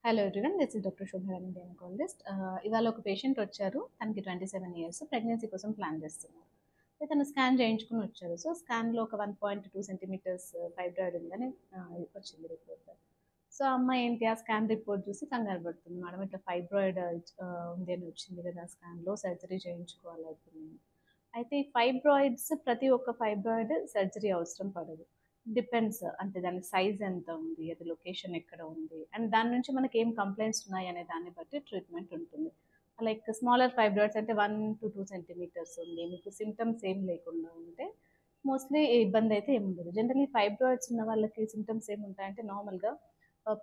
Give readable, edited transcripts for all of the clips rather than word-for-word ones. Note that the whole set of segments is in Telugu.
Hello everyone, this is doctor Shobharani gynaecologist. ఇవాళ ఒక పేషెంట్ వచ్చారు. తనకి 27 ఇయర్స్, ప్రెగ్నెన్సీ కోసం ప్లాన్ చేస్తున్నారు. అయితే తను స్కాన్ చేయించుకుని వచ్చారు. సో స్కాన్లో ఒక 1.2 సెంటీమీటర్స్ ఫైబ్రాయిడ్ ఉందని వచ్చింది రిపోర్ట్. సో అమ్మాయి ఏంటి, ఆ స్కాన్ రిపోర్ట్ చూసి కంగారు పడుతుంది. మేడం ఇట్లా ఫైబ్రాయిడ్ ఉంది అని వచ్చింది కదా స్కాన్లో, సర్జరీ చేయించుకోవాలి అవుతుంది. అయితే ఈ ఫైబ్రాయిడ్స్, ప్రతి ఒక్క ఫైబ్రాయిడ్ సర్జరీ అవసరం పడదు. డిపెండ్స్, అంటే దాని సైజ్ ఎంత ఉంది, అది లొకేషన్ ఎక్కడ ఉంది, అండ్ దాని నుంచి మనకి ఏం కంప్లైంట్స్ ఉన్నాయి అనే దాన్ని బట్టి ట్రీట్మెంట్ ఉంటుంది. లైక్ స్మాలర్ ఫైబ్రాయిడ్స్ అంటే 1 to 2 సెంటీమీటర్స్ ఉంది, మీకు సిమ్టమ్స్ ఏం లేకుండా ఉంటే మోస్ట్లీ ఇబ్బంది అయితే ఏముండదు. జనరల్లీ ఫైబ్రాయిడ్స్ ఉన్న వాళ్ళకి సిమ్టమ్స్ ఏముంటాయంటే నార్మల్గా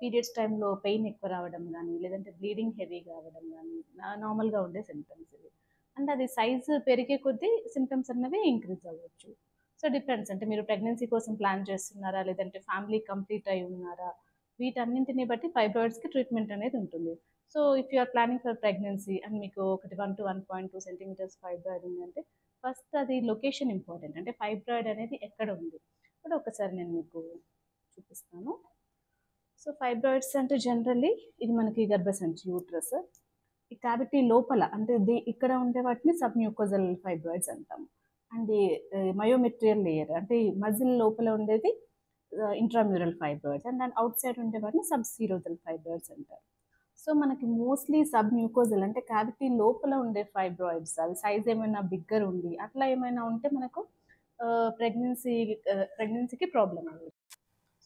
పీరియడ్స్ టైంలో పెయిన్ ఎక్కువ రావడం కానీ, లేదంటే బ్లీడింగ్ హెవీ కావడం కానీ నార్మల్గా ఉండే సిమ్టమ్స్ ఇవి. అంటే అది సైజు పెరిగే కొద్దీ సిమ్టమ్స్ అన్నవి ఇంక్రీజ్ అవ్వచ్చు. సో డిపెండ్స్, అంటే మీరు ప్రెగ్నెన్సీ కోసం ప్లాన్ చేస్తున్నారా, లేదంటే ఫ్యామిలీ కంప్లీట్ అయి ఉన్నారా, వీటన్నింటిని బట్టి ఫైబ్రాయిడ్స్కి ట్రీట్మెంట్ అనేది ఉంటుంది. So if you are planning for pregnancy and మీకు ఒకటి 1 to 1.2 సెంటీమీటర్స్ ఫైబ్రాయిడ్ ఉందంటే ఫస్ట్ అది లొకేషన్ ఇంపార్టెంట్, అంటే ఫైబ్రాయిడ్ అనేది ఎక్కడ ఉంది. ఇప్పుడు ఒకసారి నేను మీకు చూపిస్తాను. సో ఫైబ్రాయిడ్స్ అంటే జనరల్లీ ఇది మనకి గర్భసంచి యూట్రస్, ఈ క్యావిటీ లోపల, అంటే ఇక్కడ ఉండే వాటిని సబ్ మ్యూకోజల్ ఫైబ్రాయిడ్స్ అంటాము. అండ్ ఈ మయోమెట్రియల్ లేయర్ అంటే ఈ మజిల్ లోపల ఉండేది ఇంట్రామ్యూరల్ ఫైబ్రాయిడ్స్, అండ్ దాని అవుట్ సైడ్ ఉండే వాటిని సబ్ సీరోజల్ ఫైబ్రాయిడ్స్ అంటారు. సో మనకి మోస్ట్లీ సబ్ మ్యూకోజల్ అంటే క్యావిటీ లోపల ఉండే ఫైబ్రాయిడ్స్, అది సైజ్ ఏమైనా బిగ్గర్ ఉంది అట్లా ఏమైనా ఉంటే మనకు ప్రెగ్నెన్సీ ప్రెగ్నెన్సీకి ప్రాబ్లం అవ్వదు.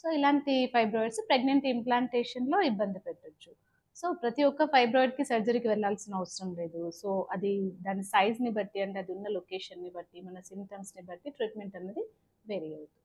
సో ఇలాంటి ఫైబ్రాయిడ్స్ ప్రెగ్నెంట్ ఇంప్లాంటేషన్లో ఇబ్బంది పెట్టొచ్చు. సో ప్రతి ఒక్క ఫైబ్రాయిడ్కి సర్జరీకి వెళ్ళాల్సిన అవసరం లేదు. సో అది దాని సైజ్ని బట్టి, అంటే అది ఉన్న లొకేషన్ని బట్టి, మన సిమ్టమ్స్ని బట్టి ట్రీట్మెంట్ అనేది వేరీ అవుతుంది.